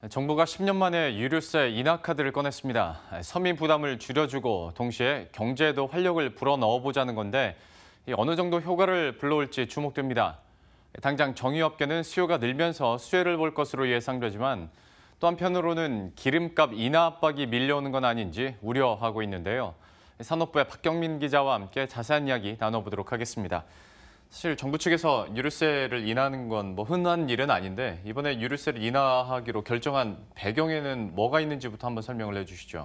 정부가 10년 만에 유류세 인하 카드를 꺼냈습니다. 서민 부담을 줄여주고 동시에 경제에도 활력을 불어넣어보자는 건데 어느 정도 효과를 불러올지 주목됩니다. 당장 정유업계는 수요가 늘면서 수혜를 볼 것으로 예상되지만 또 한편으로는 기름값 인하 압박이 밀려오는 건 아닌지 우려하고 있는데요. 산업부의 박경민 기자와 함께 자세한 이야기 나눠보도록 하겠습니다. 사실 정부 측에서 유류세를 인하하는 건 흔한 일은 아닌데 이번에 유류세를 인하하기로 결정한 배경에는 뭐가 있는지부터 한번 설명을 해주시죠.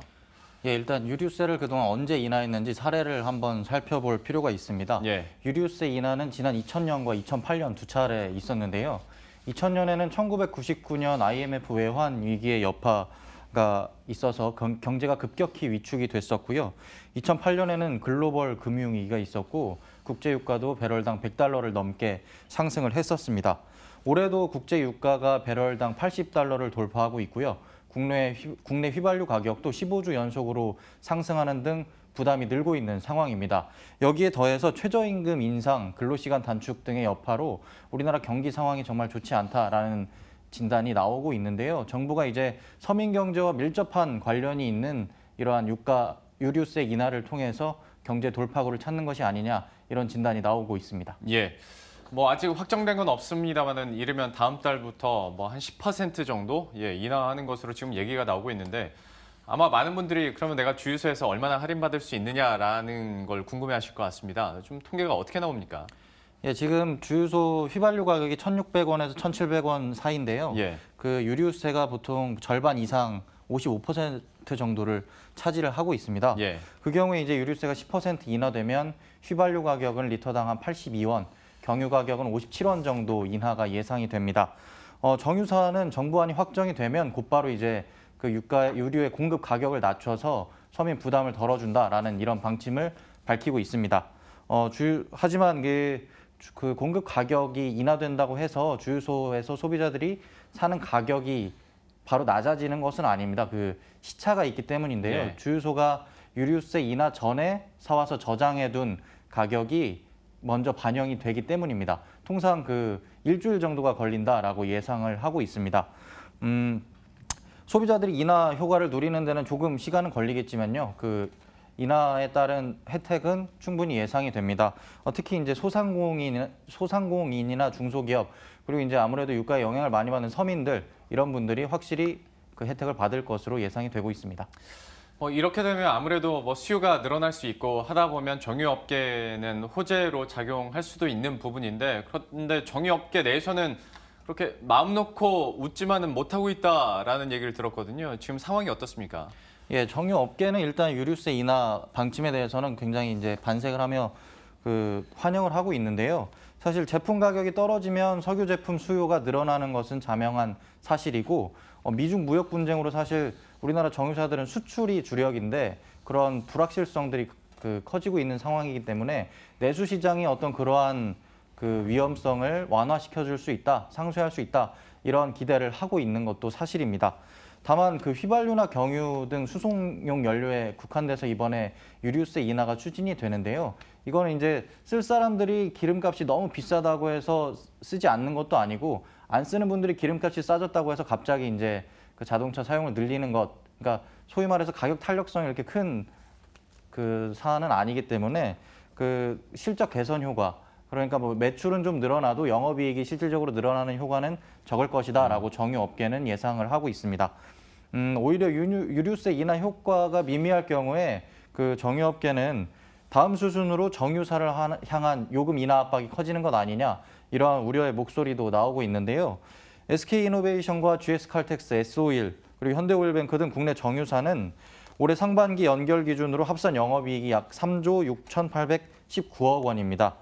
예, 일단 유류세를 그동안 언제 인하했는지 사례를 한번 살펴볼 필요가 있습니다. 예. 유류세 인하는 지난 2000년과 2008년 두 차례 있었는데요. 2000년에는 1999년 IMF 외환 위기의 여파가 있어서 경제가 급격히 위축이 됐었고요. 2008년에는 글로벌 금융위기가 있었고 국제유가도 배럴당 $100를 넘게 상승을 했었습니다. 올해도 국제유가가 배럴당 $80를 돌파하고 있고요. 국내 휘발유 가격도 15주 연속으로 상승하는 등 부담이 늘고 있는 상황입니다. 여기에 더해서 최저임금 인상, 근로시간 단축 등의 여파로 우리나라 경기 상황이 정말 좋지 않다라는 진단이 나오고 있는데요. 정부가 이제 서민 경제와 밀접한 관련이 있는 이러한 유류세 인하를 통해서 경제 돌파구를 찾는 것이 아니냐 이런 진단이 나오고 있습니다. 예. 아직 확정된 건 없습니다만은 이르면 다음 달부터 한 10% 정도 인하하는 것으로 지금 얘기가 나오고 있는데 아마 많은 분들이 그러면 내가 주유소에서 얼마나 할인받을 수 있느냐라는 걸 궁금해하실 것 같습니다. 좀 통계가 어떻게 나옵니까? 예, 지금 주유소 휘발유 가격이 1,600원에서 1,700원 사이인데요. 예. 그 유류세가 보통 절반 이상 55% 정도를 차지를 하고 있습니다. 예. 그 경우에 이제 유류세가 10% 인하되면 휘발유 가격은 리터당 한 82원, 경유 가격은 57원 정도 인하가 예상이 됩니다. 정유사는 정부안이 확정이 되면 곧바로 이제 그 유류의 공급 가격을 낮춰서 서민 부담을 덜어준다라는 이런 방침을 밝히고 있습니다. 하지만 그 공급 가격이 인하된다고 해서 주유소에서 소비자들이 사는 가격이 바로 낮아지는 것은 아닙니다. 그 시차가 있기 때문인데요. 네. 주유소가 유류세 인하 전에 사와서 저장해둔 가격이 먼저 반영이 되기 때문입니다. 통상 그 일주일 정도가 걸린다라고 예상을 하고 있습니다. 소비자들이 인하 효과를 누리는 데는 조금 시간은 걸리겠지만요. 그 인하에 따른 혜택은 충분히 예상이 됩니다. 특히 이제 소상공인이나 중소기업 그리고 이제 아무래도 유가에 영향을 많이 받는 서민들 이런 분들이 확실히 그 혜택을 받을 것으로 예상이 되고 있습니다. 이렇게 되면 아무래도 수요가 늘어날 수 있고 하다 보면 정유업계는 호재로 작용할 수도 있는 부분인데 그런데 정유업계 내에서는 그렇게 마음 놓고 웃지만은 못하고 있다라는 얘기를 들었거든요. 지금 상황이 어떻습니까? 예, 정유업계는 일단 유류세 인하 방침에 대해서는 굉장히 이제 반색을 하며 환영을 하고 있는데요. 사실 제품 가격이 떨어지면 석유 제품 수요가 늘어나는 것은 자명한 사실이고 미중 무역 분쟁으로 사실 우리나라 정유사들은 수출이 주력인데 그런 불확실성들이 커지고 있는 상황이기 때문에 내수 시장이 어떤 그러한 그 위험성을 완화시켜 줄 수 있다, 상쇄할 수 있다 이런 기대를 하고 있는 것도 사실입니다. 다만 그 휘발유나 경유 등 수송용 연료에 국한돼서 이번에 유류세 인하가 추진이 되는데요. 이거는 이제 쓸 사람들이 기름값이 너무 비싸다고 해서 쓰지 않는 것도 아니고 안 쓰는 분들이 기름값이 싸졌다고 해서 갑자기 이제 그 자동차 사용을 늘리는 것, 그러니까 소위 말해서 가격 탄력성이 이렇게 큰 그 사안은 아니기 때문에 그 실적 개선 효과, 그러니까 매출은 좀 늘어나도 영업이익이 실질적으로 늘어나는 효과는 적을 것이다라고 정유업계는 예상을 하고 있습니다. 오히려 유류세 인하 효과가 미미할 경우에 그 정유업계는 다음 수순으로 정유사를 향한 요금 인하 압박이 커지는 것 아니냐 이러한 우려의 목소리도 나오고 있는데요. SK이노베이션과 GS칼텍스, S-오일 그리고 현대오일뱅크 등 국내 정유사는 올해 상반기 연결 기준으로 합산 영업이익이 약 3조 6,819억 원입니다.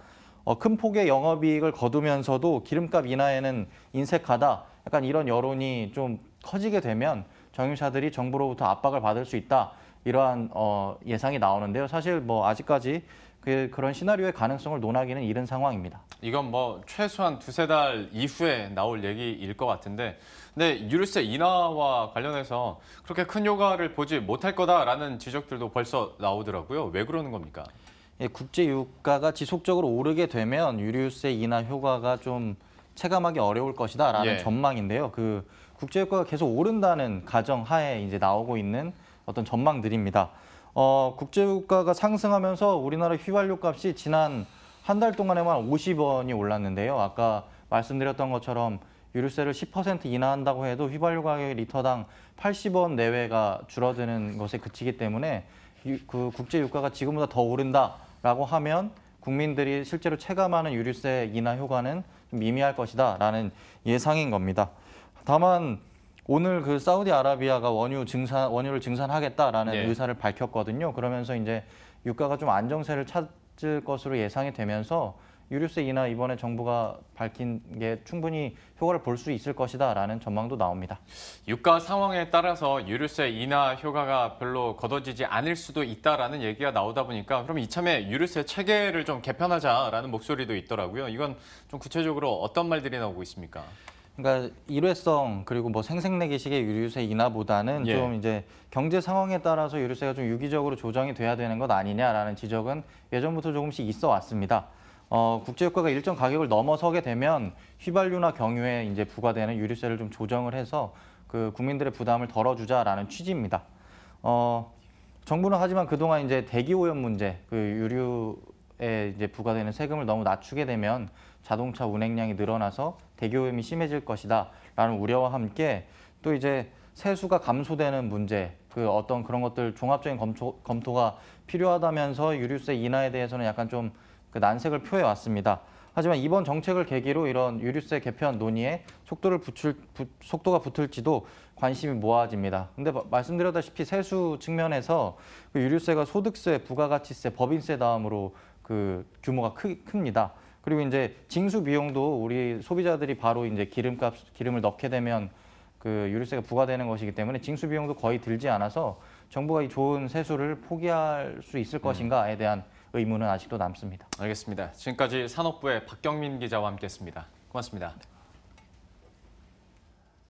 큰 폭의 영업이익을 거두면서도 기름값 인하에는 인색하다. 약간 이런 여론이 좀 커지게 되면 정유사들이 정부로부터 압박을 받을 수 있다. 이러한 예상이 나오는데요. 사실 아직까지 그런 시나리오의 가능성을 논하기는 이른 상황입니다. 이건 최소한 두세 달 이후에 나올 얘기일 것 같은데 근데 유류세 인하와 관련해서 그렇게 큰 효과를 보지 못할 거다라는 지적들도 벌써 나오더라고요. 왜 그러는 겁니까? 예, 국제 유가가 지속적으로 오르게 되면 유류세 인하 효과가 좀 체감하기 어려울 것이다라는 예. 전망인데요. 국제유가가 계속 오른다는 가정 하에 이제 나오고 있는 어떤 전망들입니다. 국제유가가 상승하면서 우리나라 휘발유 값이 지난 한 달 동안에만 50원이 올랐는데요. 아까 말씀드렸던 것처럼 유류세를 10% 인하한다고 해도 휘발유 가격이 리터당 80원 내외가 줄어드는 것에 그치기 때문에 그 국제유가가 지금보다 더 오른다라고 하면 국민들이 실제로 체감하는 유류세 인하 효과는 좀 미미할 것이다라는 예상인 겁니다. 다만 오늘 그 사우디아라비아가 원유를 증산하겠다라는 네. 의사를 밝혔거든요. 그러면서 이제 유가가 좀 안정세를 찾을 것으로 예상이 되면서 유류세 인하 이번에 정부가 밝힌 게 충분히 효과를 볼 수 있을 것이다라는 전망도 나옵니다. 유가 상황에 따라서 유류세 인하 효과가 별로 거둬지지 않을 수도 있다라는 얘기가 나오다 보니까 그럼 이참에 유류세 체계를 좀 개편하자라는 목소리도 있더라고요. 이건 좀 구체적으로 어떤 말들이 나오고 있습니까? 그러니까 일회성 그리고 뭐 생색내기식의 유류세 인하보다는 예. 좀 이제 경제 상황에 따라서 유류세가 좀 유기적으로 조정이 돼야 되는 것 아니냐라는 지적은 예전부터 조금씩 있어 왔습니다. 국제유가가 일정 가격을 넘어서게 되면 휘발유나 경유에 이제 부과되는 유류세를 좀 조정을 해서 그 국민들의 부담을 덜어주자라는 취지입니다. 정부는 하지만 그동안 이제 대기 오염 문제, 그 유류에 이제 부과되는 세금을 너무 낮추게 되면 자동차 운행량이 늘어나서 대기 오염이 심해질 것이다라는 우려와 함께 또 이제 세수가 감소되는 문제, 그 어떤 그런 것들 종합적인 검토가 필요하다면서 유류세 인하에 대해서는 약간 좀 그 난색을 표해 왔습니다. 하지만 이번 정책을 계기로 이런 유류세 개편 논의에 속도가 붙을지도 관심이 모아집니다. 근데 말씀드렸다시피 세수 측면에서 그 유류세가 소득세, 부가가치세, 법인세 다음으로 그 규모가 큽니다. 그리고 이제 징수 비용도 우리 소비자들이 바로 이제 기름을 넣게 되면 그 유류세가 부과되는 것이기 때문에 징수 비용도 거의 들지 않아서 정부가 이 좋은 세수를 포기할 수 있을 것인가에 대한 의문은 아직도 남습니다. 알겠습니다. 지금까지 산업부의 박경민 기자와 함께했습니다. 고맙습니다.